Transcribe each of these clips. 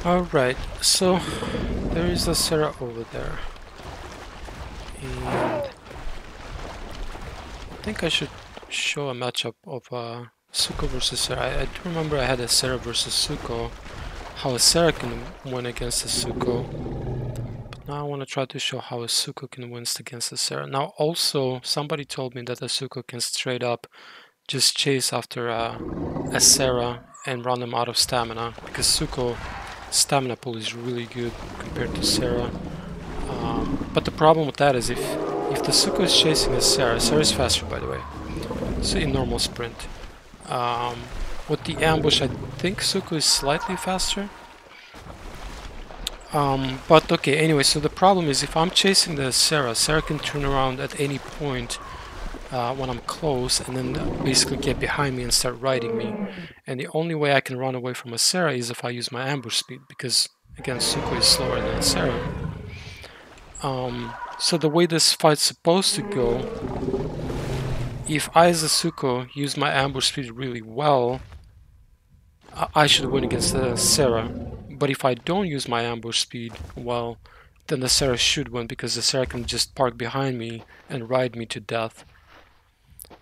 Alright, so there is a Cera over there. And I think I should show a matchup of Sucho versus Cera. I do remember I had a Cera versus Sucho, how a Cera can win against a Sucho. But now I want to try to show how a Sucho can win against a Cera. Now also, somebody told me that a Sucho can straight up just chase after a Cera and run them out of stamina, because Sucho stamina pool is really good compared to Cera. But the problem with that is if the Sucho is chasing a Cera is faster, by the way, so in normal sprint. With the ambush, I think Sucho is slightly faster. But okay, anyway, so the problem is if I'm chasing the Cera can turn around at any point when I'm close, and then basically get behind me and start riding me. And the only way I can run away from a Cera is if I use my ambush speed, because again, Sucho is slower than a Cera. So the way this fight's supposed to go, if I as a Sucho use my ambush speed really well, I should win against the Cera. But if I don't use my ambush speed well, then the Cera should win, because the Cera can just park behind me and ride me to death.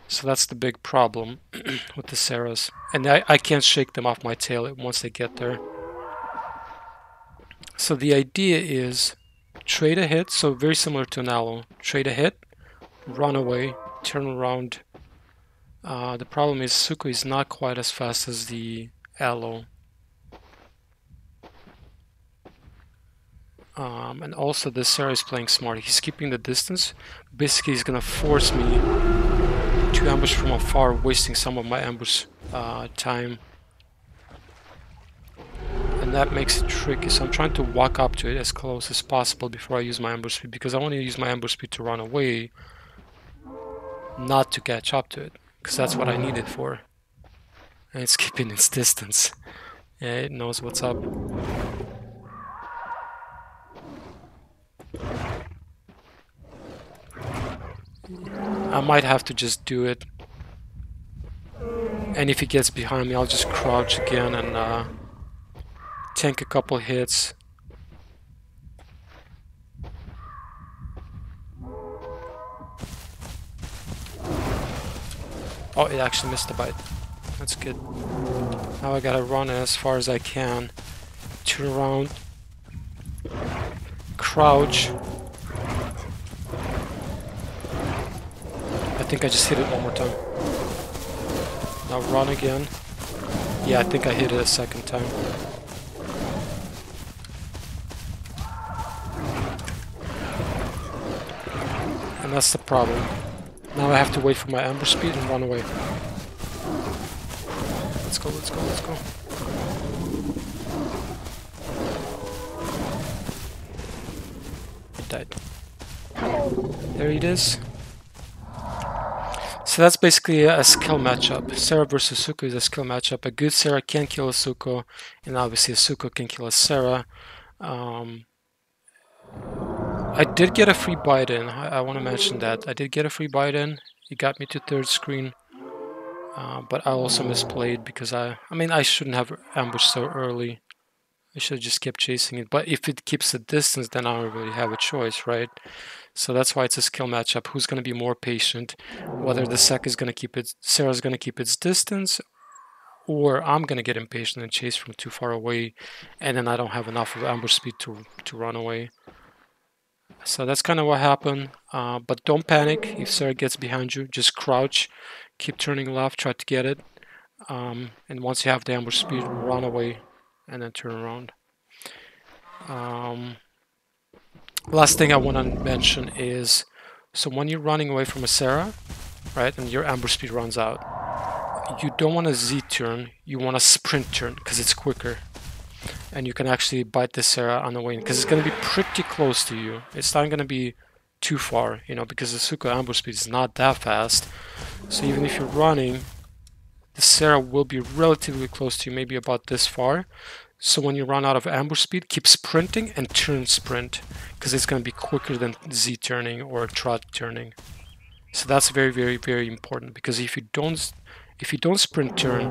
So that's the big problem with the Ceras. And I can't shake them off my tail once they get there. So the idea is trade a hit, so very similar to an aloe. Trade a hit, run away, turn around. The problem is Sucho is not quite as fast as the aloe. And also the Cera is playing smart. He's keeping the distance. Basically he's gonna force me to ambush from afar, wasting some of my ambush time. And that makes it tricky, so I'm trying to walk up to it as close as possible before I use my ambush speed, because I want to use my ambush speed to run away, not to catch up to it, because that's what I need it for. And it's keeping its distance. Yeah, it knows what's up. I might have to just do it. And if he gets behind me, I'll just crouch again and tank a couple hits. Oh, it actually missed the bite. That's good. Now I gotta run as far as I can. Turn around. Crouch. I think I just hit it one more time. Now run again. Yeah, I think I hit it a second time. And that's the problem. Now I have to wait for my ambush speed and run away. Let's go, let's go, let's go. It died. There it is. So that's basically a skill matchup. Cera versus Sucho is a skill matchup. A good Cera can kill a Sucho, and obviously a Sucho can kill a Cera. I did get a free bite in. I want to mention that. I did get a free bite in. It got me to third screen. But I also misplayed, because I mean, I shouldn't have ambushed so early. I should have just kept chasing it. But if it keeps the distance, then I don't really have a choice, right? So that's why it's a skill matchup. Who's going to be more patient? Whether the Sec is going to keep its, Cera's going to keep its distance, or I'm going to get impatient and chase from too far away, and then I don't have enough of ambush speed to run away. So that's kind of what happened. But don't panic if Cera gets behind you. Just crouch, keep turning left, try to get it. And once you have the ambush speed, run away and then turn around. Last thing I want to mention is, so when you're running away from a Cera, right, and your ambush speed runs out, you don't want a Z-turn, you want a sprint turn, because it's quicker. And you can actually bite the Cera on the way in, because it's going to be pretty close to you. It's not going to be too far, you know, because the Sucho ambush speed is not that fast. So even if you're running, the Cera will be relatively close to you, maybe about this far. So when you run out of ambush speed, keep sprinting and turn sprint, because it's going to be quicker than Z turning or trot turning. So that's very, very, very important, because if you don't sprint turn,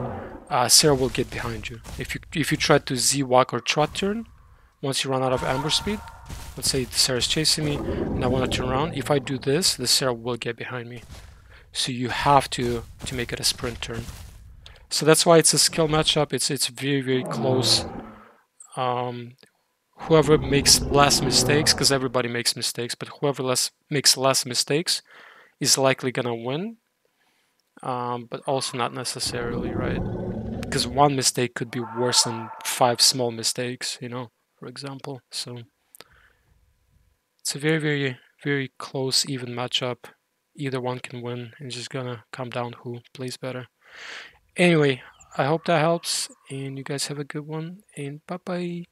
Cera will get behind you. If you try to Z walk or trot turn, once you run out of ambush speed, let's say the Cera's chasing me and I want to turn around. If I do this, the Cera will get behind me. So you have to make it a sprint turn. So that's why it's a skill matchup. It's very close. Whoever makes less mistakes, because everybody makes mistakes, but whoever makes less mistakes is likely gonna win. But also not necessarily, right? Because one mistake could be worse than 5 small mistakes, for example. So it's a very close, even matchup. Either one can win, and it's just gonna come down who plays better. Anyway, I hope that helps, and you guys have a good one, and bye bye.